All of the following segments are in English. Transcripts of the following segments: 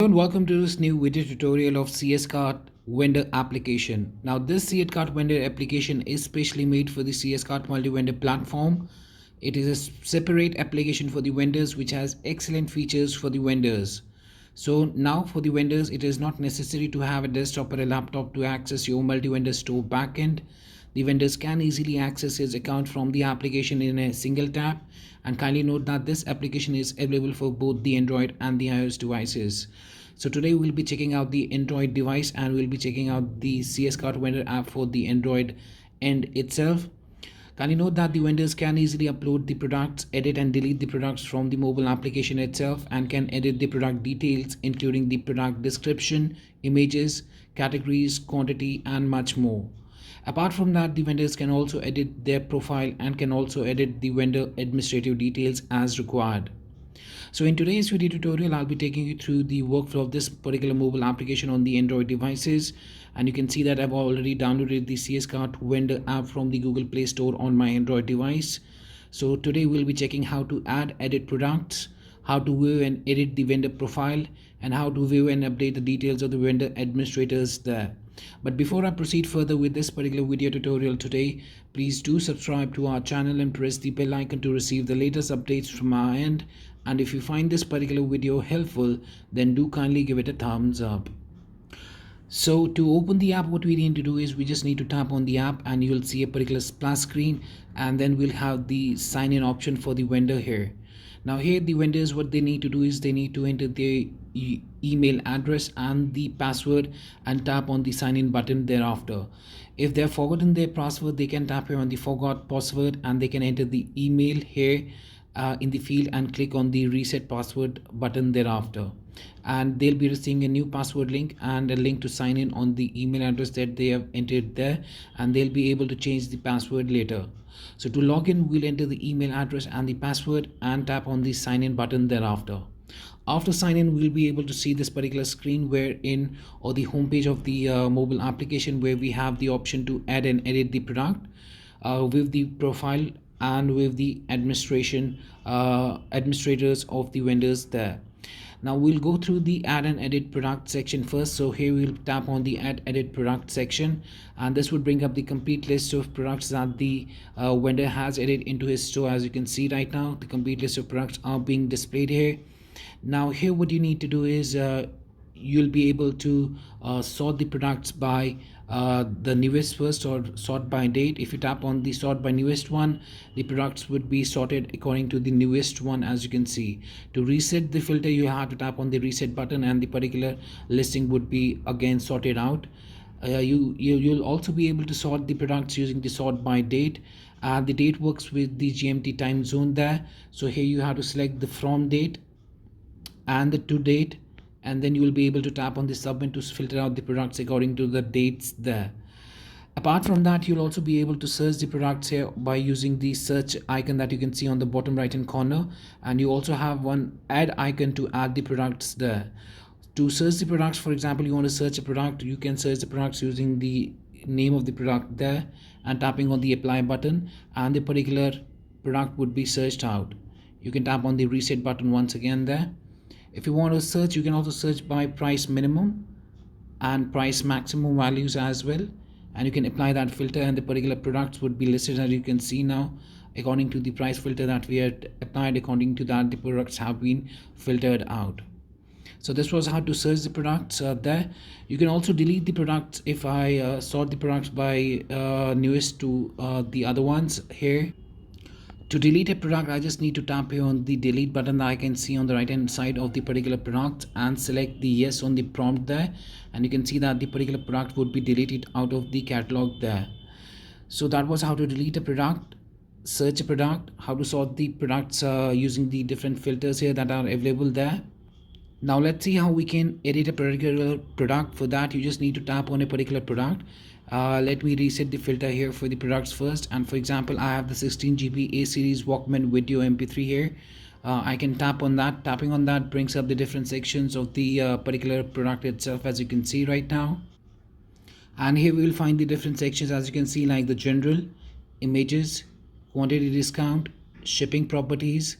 And welcome to this new video tutorial of CS-Cart vendor application. Now this CS-Cart vendor application is specially made for the CS-Cart Multivendor platform. It is a separate application for the vendors which has excellent features for the vendors. So now for the vendors, it is not necessary to have a desktop or a laptop to access your Multivendor Store backend. The vendors can easily access his account from the application in a single tap, and kindly note that this application is available for both the Android and the iOS devices. So today we'll be checking out the Android device and we'll be checking out the CS-Cart vendor app for the Android end itself. Kindly note that the vendors can easily upload the products, edit and delete the products from the mobile application itself, and can edit the product details including the product description, images, categories, quantity and much more. Apart from that, the vendors can also edit their profile and can also edit the vendor administrative details as required. So in today's video tutorial, I'll be taking you through the workflow of this particular mobile application on the Android devices. And you can see that I've already downloaded the CS-Cart vendor app from the Google Play Store on my Android device. So today we'll be checking how to add, edit products, how to view and edit the vendor profile, and how to view and update the details of the vendor administrators there. But before I proceed further with this particular video tutorial today, please do subscribe to our channel and press the bell icon to receive the latest updates from our end. And if you find this particular video helpful, then do kindly give it a thumbs up. So to open the app, what we need to do is we just need to tap on the app and you'll see a particular splash screen, and then we'll have the sign in option for the vendor here. Now here the vendors, what they need to do is they need to enter their email address and the password and tap on the sign in button thereafter. If they've forgotten their password, they can tap here on the forgot password and they can enter the email here in the field and click on the reset password button thereafter, and they'll be receiving a new password link and a link to sign in on the email address that they have entered there, and they'll be able to change the password later. So to log in, we'll enter the email address and the password and tap on the sign in button thereafter. After sign in, we'll be able to see this particular screen wherein, or the homepage of the mobile application, where we have the option to add and edit the product with the profile and with the administrators of the vendors there. Now we'll go through the add and edit product section first. So here we'll tap on the add edit product section, and this would bring up the complete list of products that the vendor has added into his store. As you can see right now, the complete list of products are being displayed here. Now here what you need to do is you'll be able to sort the products by the newest first, or sort by date. If you tap on the sort by newest one, the products would be sorted according to the newest one. As you can see, to reset the filter, you have to tap on the reset button and the particular listing would be again sorted out. You'll also be able to sort the products using the sort by date. The date works with the GMT time zone there. So here you have to select the from date and the to date, and then you will be able to tap on the submit to filter out the products according to the dates there. Apart from that, you'll also be able to search the products here by using the search icon that you can see on the bottom right hand corner, and you also have one add icon to add the products there. To search the products, for example, you want to search a product, you can search the products using the name of the product there and tapping on the apply button, and the particular product would be searched out. You can tap on the reset button once again there. If you want to search, you can also search by price minimum and price maximum values as well, and you can apply that filter and the particular products would be listed. As you can see now, according to the price filter that we had applied, according to that the products have been filtered out. So this was how to search the products there. You can also delete the products. If I sort the products by newest to the other ones here, to delete a product, I just need to tap here on the delete button that I can see on the right hand side of the particular product and select the yes on the prompt there, and you can see that the particular product would be deleted out of the catalog there. So that was how to delete a product, search a product, how to sort the products using the different filters here that are available there. Now let's see how we can edit a particular product. For that, you just need to tap on a particular product. Let me reset the filter here for the products first, and for example, I have the 16 GB A series Walkman video MP3 here. I can tap on that. Tapping on that brings up the different sections of the particular product itself, as you can see right now. And here we will find the different sections, as you can see, like the general, images, quantity discount, shipping properties,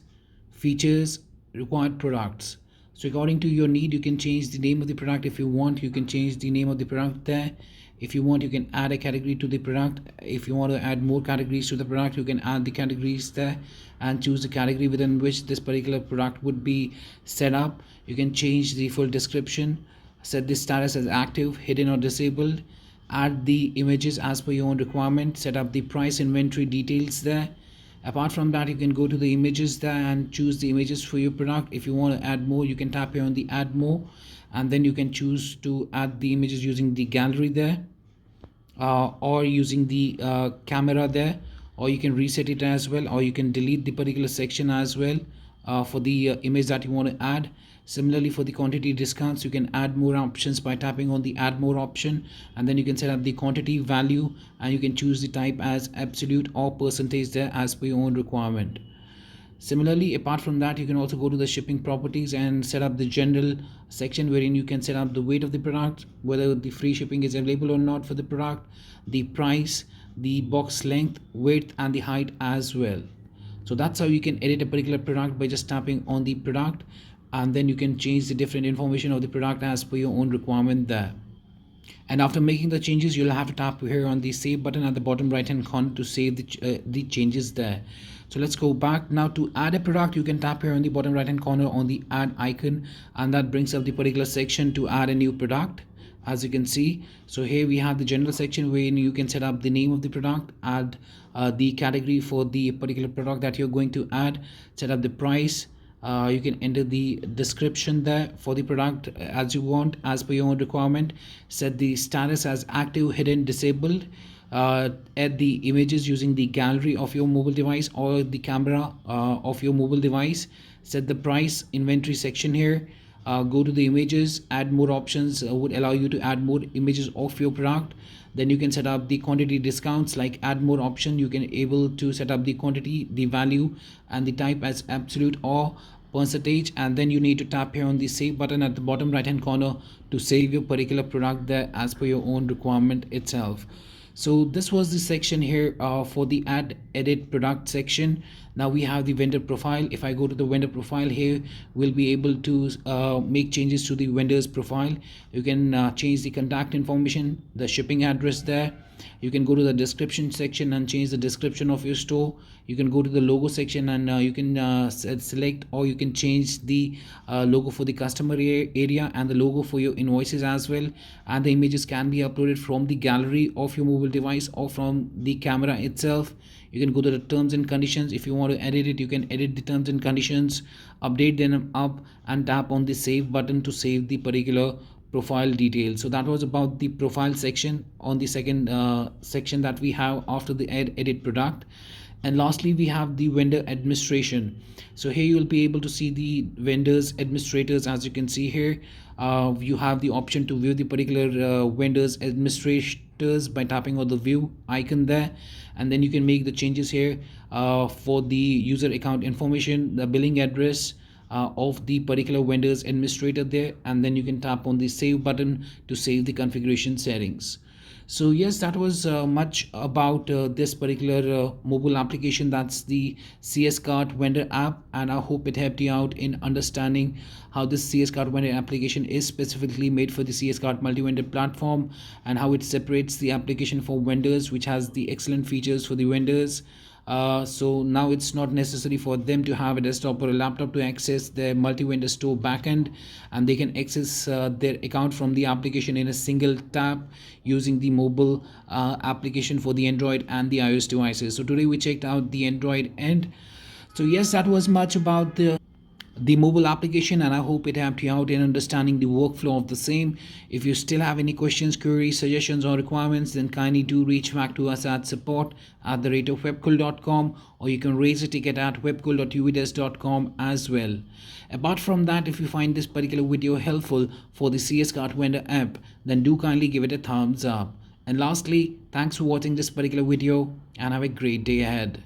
features, required products. So according to your need, you can change the name of the product. If you want, you can change the name of the product there. If you want, you can add a category to the product. If you want to add more categories to the product, you can add the categories there and choose the category within which this particular product would be set up. You can change the full description, set the status as active, hidden or disabled, add the images as per your own requirement, set up the price, inventory details there. Apart from that, you can go to the images there and choose the images for your product. If you want to add more, you can tap here on the add more, and then you can choose to add the images using the gallery there, or using the camera there, or you can reset it as well, or you can delete the particular section as well for the image that you want to add. Similarly, for the quantity discounts, you can add more options by tapping on the add more option, and then you can set up the quantity value, and you can choose the type as absolute or percentage there as per your own requirement. Similarly, apart from that, you can also go to the shipping properties and set up the general section wherein you can set up the weight of the product, whether the free shipping is available or not for the product, the price, the box length, width, and the height as well. So that's how you can edit a particular product by just tapping on the product, and then you can change the different information of the product as per your own requirement there. And after making the changes, you'll have to tap here on the save button at the bottom right hand corner to save the changes there. So let's go back now. To add a product, you can tap here on the bottom right hand corner on the add icon, and that brings up the particular section to add a new product, as you can see. So here we have the general section where you can set up the name of the product, add the category for the particular product that you're going to add, set up the price. You can enter the description there for the product as you want, as per your own requirement. Set the status as active, hidden, disabled. Add the images using the gallery of your mobile device or the camera of your mobile device. Set the price, inventory section here. Go to the images, add more options would allow you to add more images of your product. Then you can set up the quantity discounts, like add more option. You can able to set up the quantity, the value, and the type as absolute or percentage, and then you need to tap here on the save button at the bottom right hand corner to save your particular product there as per your own requirement itself. So this was the section here for the add edit product section. Now we have the vendor profile. If I go to the vendor profile here, we'll be able to make changes to the vendor's profile. You can change the contact information, the shipping address there. You can go to the description section and change the description of your store. You can go to the logo section and you can select, or you can change the logo for the customer area and the logo for your invoices as well. And the images can be uploaded from the gallery of your mobile device or from the camera itself. You can go to the terms and conditions. If you want to edit it, you can edit the terms and conditions, update them up, and tap on the save button to save the particular profile details. So that was about the profile section on the second section that we have after the edit product. And lastly, we have the vendor administration. So here you'll be able to see the vendors administrators. As you can see here, you have the option to view the particular vendors administrators by tapping on the view icon there, and then you can make the changes here for the user account information, the billing address of the particular vendor's administrator there, and then you can tap on the save button to save the configuration settings. So yes, that was much about this particular mobile application. That's the CS-Cart Vendor app, and I hope it helped you out in understanding how this CS-Cart Vendor application is specifically made for the CS-Cart Multivendor platform, and how it separates the application for vendors, which has the excellent features for the vendors. So now it's not necessary for them to have a desktop or a laptop to access their Multivendor Store backend, and they can access their account from the application in a single tap using the mobile application for the Android and the iOS devices. So today we checked out the Android end. So yes, that was much about the mobile application, and I hope it helped you out in understanding the workflow of the same. If you still have any questions, queries, suggestions, or requirements, then kindly do reach back to us at support@webcool.com, or you can raise a ticket at webcool.uvidesk.com as well. Apart from that, if you find this particular video helpful for the CS-Cart Vendor app, then do kindly give it a thumbs up. And lastly, thanks for watching this particular video, and have a great day ahead.